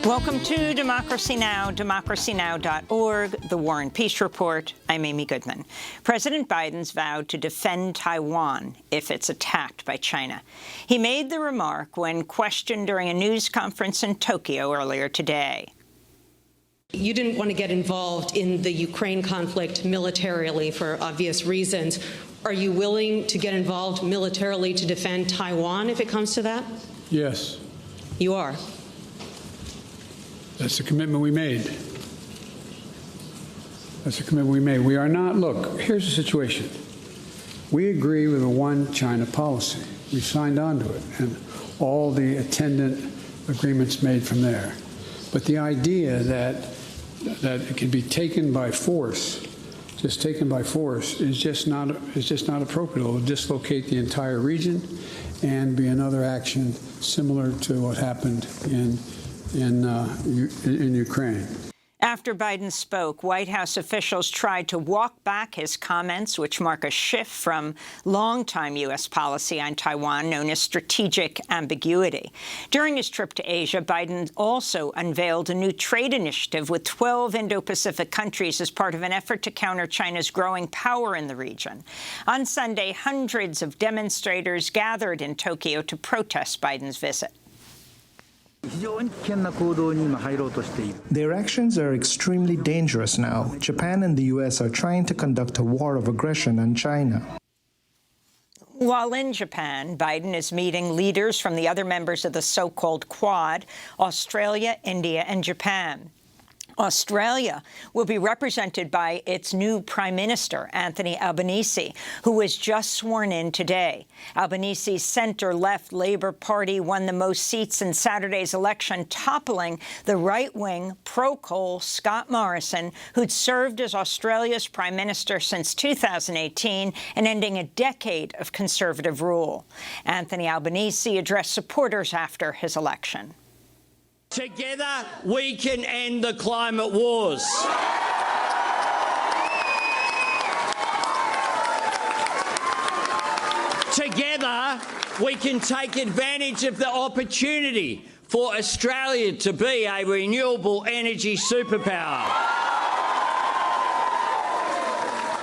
Welcome to Democracy Now!, democracynow.org, The War and Peace Report. I'm Amy Goodman. President Biden's vowed to defend Taiwan if it's attacked by China. He made the remark when questioned during a news conference in Tokyo earlier today. You didn't want to get involved in the Ukraine conflict militarily for obvious reasons. Are you willing to get involved militarily to defend Taiwan if it comes to that? Yes. You are? That's the commitment we made. That's the commitment we made. We are not, look, here's the situation. We agree with a one China policy. We signed on to it, and all the attendant agreements made from there. But the idea that it can be taken by force, just taken by force, is just not appropriate. It will dislocate the entire region and be another action similar to what happened in Ukraine. After Biden spoke, White House officials tried to walk back his comments, which mark a shift from longtime U.S. policy on Taiwan known as strategic ambiguity. During his trip to Asia, Biden also unveiled a new trade initiative with 12 Indo-Pacific countries as part of an effort to counter China's growing power in the region. On Sunday, hundreds of demonstrators gathered in Tokyo to protest Biden's visit. Their actions are extremely dangerous now. Japan and the U.S. are trying to conduct a war of aggression on China. While in Japan, Biden is meeting leaders from the other members of the so-called Quad, Australia, India, and Japan. Australia will be represented by its new Prime Minister, Anthony Albanese, who was just sworn in today. Albanese's centre-left Labour Party won the most seats in Saturday's election, toppling the right-wing, pro-coal Scott Morrison, who'd served as Australia's Prime Minister since 2018 and ending a decade of Conservative rule. Anthony Albanese addressed supporters after his election. Together, we can end the climate wars. Together, we can take advantage of the opportunity for Australia to be a renewable energy superpower.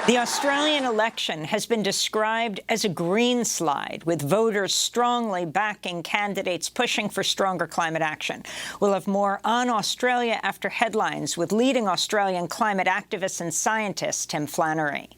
The Australian election has been described as a green slide, with voters strongly backing candidates pushing for stronger climate action. We'll have more on Australia after headlines with leading Australian climate activist and scientist Tim Flannery.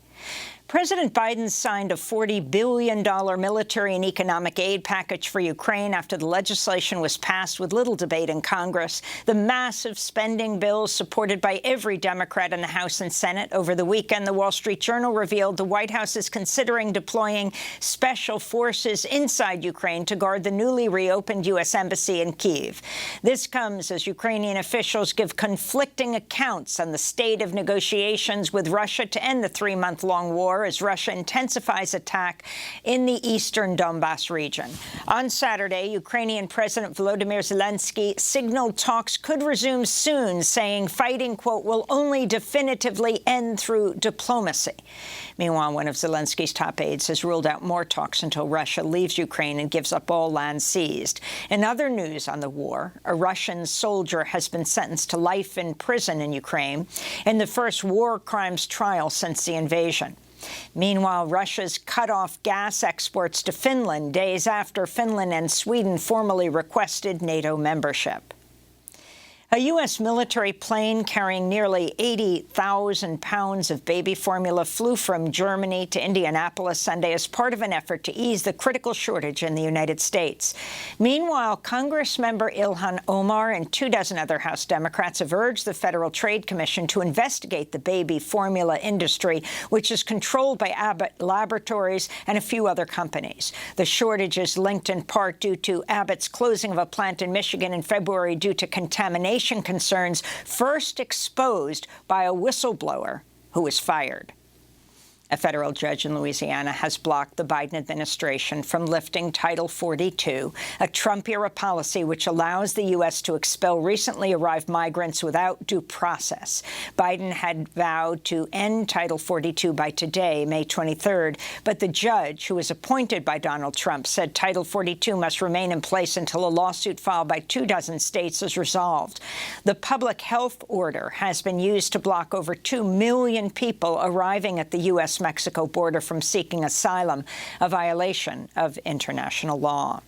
President Biden signed a $40 billion military and economic aid package for Ukraine after the legislation was passed with little debate in Congress. The massive spending bills supported by every Democrat in the House and Senate. Over the weekend, the Wall Street Journal revealed the White House is considering deploying special forces inside Ukraine to guard the newly reopened U.S. embassy in Kyiv. This comes as Ukrainian officials give conflicting accounts on the state of negotiations with Russia to end the three-month-long war as Russia intensifies attack in the eastern Donbas region. On Saturday, Ukrainian President Volodymyr Zelensky signaled talks could resume soon, saying fighting, quote, will only definitively end through diplomacy. Meanwhile, one of Zelensky's top aides has ruled out more talks until Russia leaves Ukraine and gives up all land seized. In other news on the war, a Russian soldier has been sentenced to life in prison in Ukraine in the first war crimes trial since the invasion. Meanwhile, Russia's cut off gas exports to Finland days after Finland and Sweden formally requested NATO membership. A U.S. military plane carrying nearly 80,000 pounds of baby formula flew from Germany to Indianapolis Sunday as part of an effort to ease the critical shortage in the United States. Meanwhile, Congressmember Ilhan Omar and 24 other House Democrats have urged the Federal Trade Commission to investigate the baby formula industry, which is controlled by Abbott Laboratories and a few other companies. The shortage is linked in part due to Abbott's closing of a plant in Michigan in February due to contamination concerns first exposed by a whistleblower who was fired. A federal judge in Louisiana has blocked the Biden administration from lifting Title 42, a Trump-era policy which allows the U.S. to expel recently arrived migrants without due process. Biden had vowed to end Title 42 by today, May 23rd, but the judge, who was appointed by Donald Trump, said Title 42 must remain in place until a lawsuit filed by 24 states is resolved. The public health order has been used to block over 2 million people arriving at the U.S.-Mexico border from seeking asylum, a violation of international law.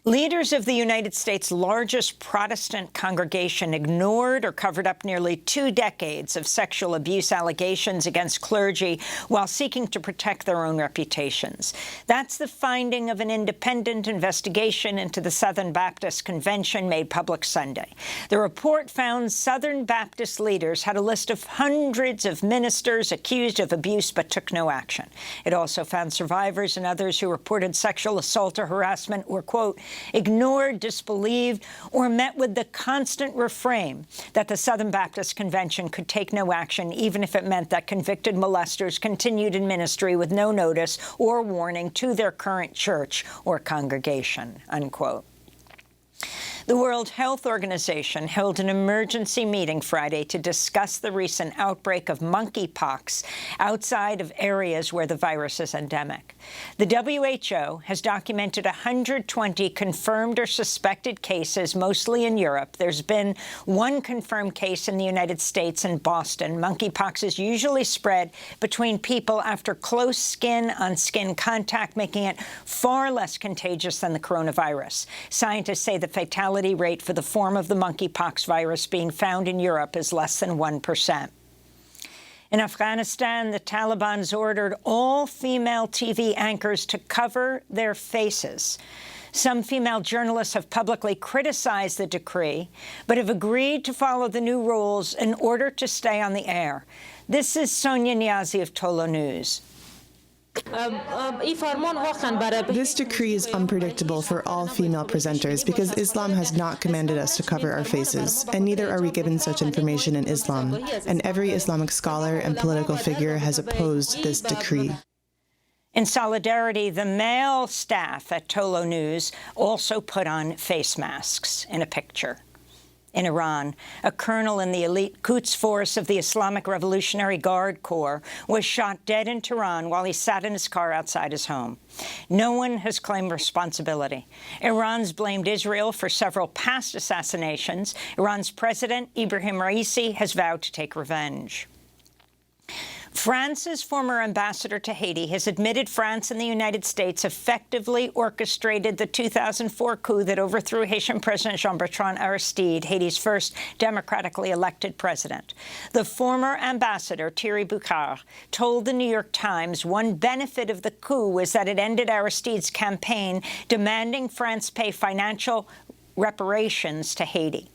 Leaders of the United States' largest Protestant congregation ignored or covered up nearly 2 decades of sexual abuse allegations against clergy while seeking to protect their own reputations. That's the finding of an independent investigation into the Southern Baptist Convention made public Sunday. The report found Southern Baptist leaders had a list of hundreds of ministers accused of abuse but took no action. It also found survivors and others who reported sexual assault or harassment were, quote, ignored, disbelieved, or met with the constant refrain that the Southern Baptist Convention could take no action, even if it meant that convicted molesters continued in ministry with no notice or warning to their current church or congregation, unquote. The World Health Organization held an emergency meeting Friday to discuss the recent outbreak of monkeypox outside of areas where the virus is endemic. The WHO has documented 120 confirmed or suspected cases, mostly in Europe. There's been 1 confirmed case in the United States in Boston. Monkeypox is usually spread between people after close skin-on-skin contact, making it far less contagious than the coronavirus. Scientists say the fatality rate for the form of the monkeypox virus being found in Europe is less than 1%. In Afghanistan, the Taliban's ordered all female TV anchors to cover their faces. Some female journalists have publicly criticized the decree, but have agreed to follow the new rules in order to stay on the air. This is Sonia Niazi of Tolo News. This decree is unpredictable for all female presenters because Islam has not commanded us to cover our faces, and neither are we given such information in Islam, and every Islamic scholar and political figure has opposed this decree. In solidarity, the male staff at Tolo News also put on face masks in a picture. In Iran, a colonel in the elite Quds force of the Islamic Revolutionary Guard Corps was shot dead in Tehran while he sat in his car outside his home. No one has claimed responsibility. Iran's blamed Israel for several past assassinations. Iran's president, Ibrahim Raisi, has vowed to take revenge. France's former ambassador to Haiti has admitted France and the United States effectively orchestrated the 2004 coup that overthrew Haitian President Jean-Bertrand Aristide, Haiti's first democratically elected president. The former ambassador, Thierry Boucard, told the New York Times one benefit of the coup was that it ended Aristide's campaign demanding France pay financial reparations to Haiti.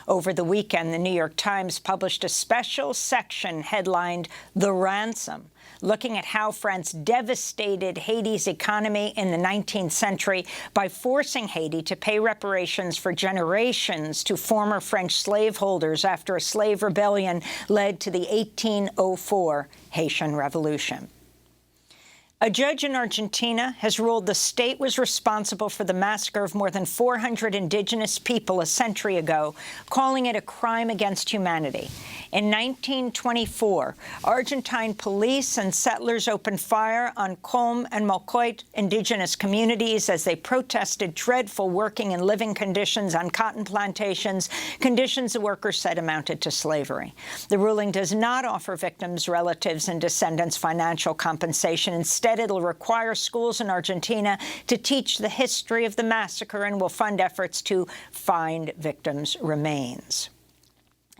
Over the weekend, the New York Times published a special section headlined "The Ransom," looking at how France devastated Haiti's economy in the 19th century by forcing Haiti to pay reparations for generations to former French slaveholders after a slave rebellion led to the 1804 Haitian Revolution. A judge in Argentina has ruled the state was responsible for the massacre of more than 400 indigenous people a century ago, calling it a crime against humanity. In 1924, Argentine police and settlers opened fire on Colm and Malcoit indigenous communities as they protested dreadful working and living conditions on cotton plantations, conditions the workers said amounted to slavery. The ruling does not offer victims, relatives, and descendants financial compensation. Instead, it'll require schools in Argentina to teach the history of the massacre and will fund efforts to find victims' remains.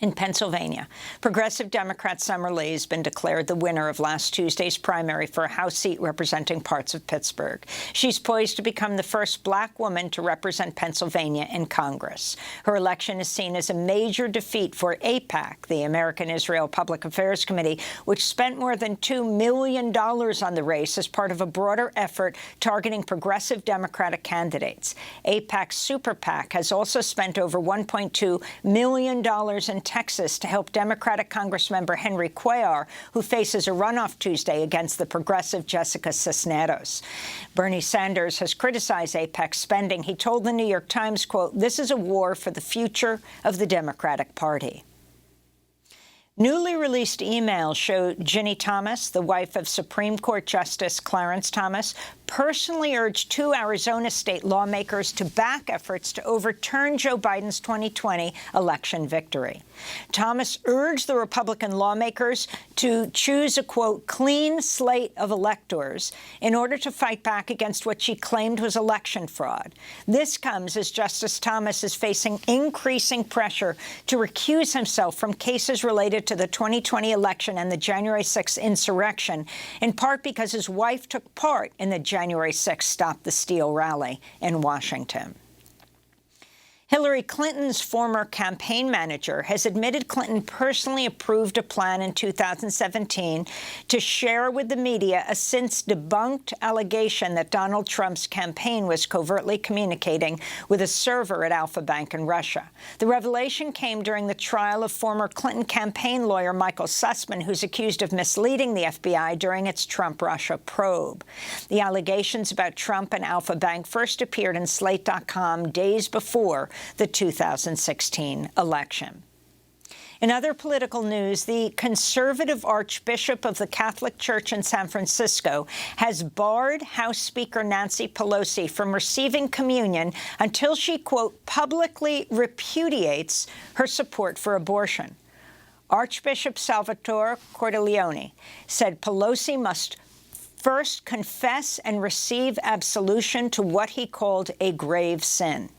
In Pennsylvania, Progressive Democrat Summer Lee has been declared the winner of last Tuesday's primary for a House seat representing parts of Pittsburgh. She's poised to become the first black woman to represent Pennsylvania in Congress. Her election is seen as a major defeat for AIPAC, the American Israel Public Affairs Committee, which spent more than $2 million on the race as part of a broader effort targeting progressive Democratic candidates. AIPAC's Super PAC has also spent over $1.2 million in Texas to help Democratic Congressmember Henry Cuellar, who faces a runoff Tuesday against the progressive Jessica Cisneros. Bernie Sanders has criticized AIPAC spending. He told the New York Times, quote, "This is a war for the future of the Democratic Party." Newly released emails show Ginny Thomas, the wife of Supreme Court Justice Clarence Thomas, personally urged 2 Arizona state lawmakers to back efforts to overturn Joe Biden's 2020 election victory. Thomas urged the Republican lawmakers to choose a, quote, clean slate of electors in order to fight back against what she claimed was election fraud. This comes as Justice Thomas is facing increasing pressure to recuse himself from cases related to the 2020 election and the January 6th insurrection, in part because his wife took part in the January 6th Stop the Steal rally in Washington. Hillary Clinton's former campaign manager has admitted Clinton personally approved a plan in 2017 to share with the media a since-debunked allegation that Donald Trump's campaign was covertly communicating with a server at Alfa Bank in Russia. The revelation came during the trial of former Clinton campaign lawyer Michael Sussman, who's accused of misleading the FBI during its Trump-Russia probe. The allegations about Trump and Alfa Bank first appeared in Slate.com days before the 2016 election. In other political news, the conservative Archbishop of the Catholic Church in San Francisco has barred House Speaker Nancy Pelosi from receiving communion until she, quote, publicly repudiates her support for abortion. Archbishop Salvatore Cordileone said Pelosi must first confess and receive absolution to what he called a grave sin.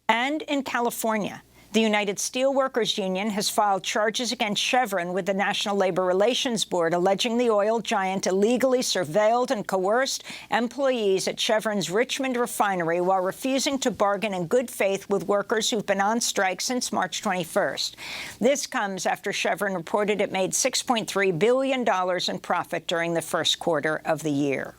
And in California, the United Steelworkers Union has filed charges against Chevron with the National Labor Relations Board, alleging the oil giant illegally surveilled and coerced employees at Chevron's Richmond refinery while refusing to bargain in good faith with workers who've been on strike since March 21st. This comes after Chevron reported it made $6.3 billion in profit during the first quarter of the year.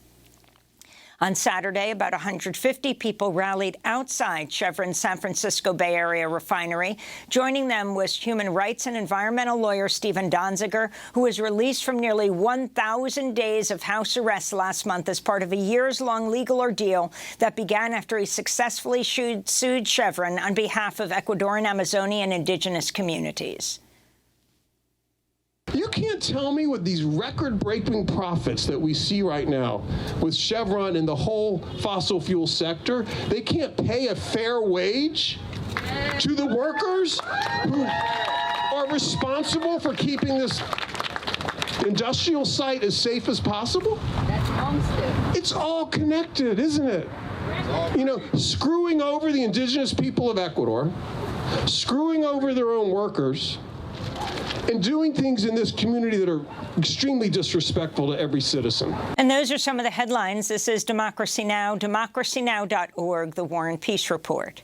On Saturday, about 150 people rallied outside Chevron's San Francisco Bay Area refinery. Joining them was human rights and environmental lawyer Stephen Donziger, who was released from nearly 1,000 days of house arrest last month as part of a years-long legal ordeal that began after he successfully sued Chevron on behalf of Ecuadorian Amazonian indigenous communities. You can't tell me with these record-breaking profits that we see right now with Chevron and the whole fossil fuel sector, they can't pay a fair wage to the workers who are responsible for keeping this industrial site as safe as possible? It's all connected, isn't it? You know, screwing over the indigenous people of Ecuador, screwing over their own workers, and doing things in this community that are extremely disrespectful to every citizen. And those are some of the headlines. This is Democracy Now!, democracynow.org, The War and Peace Report.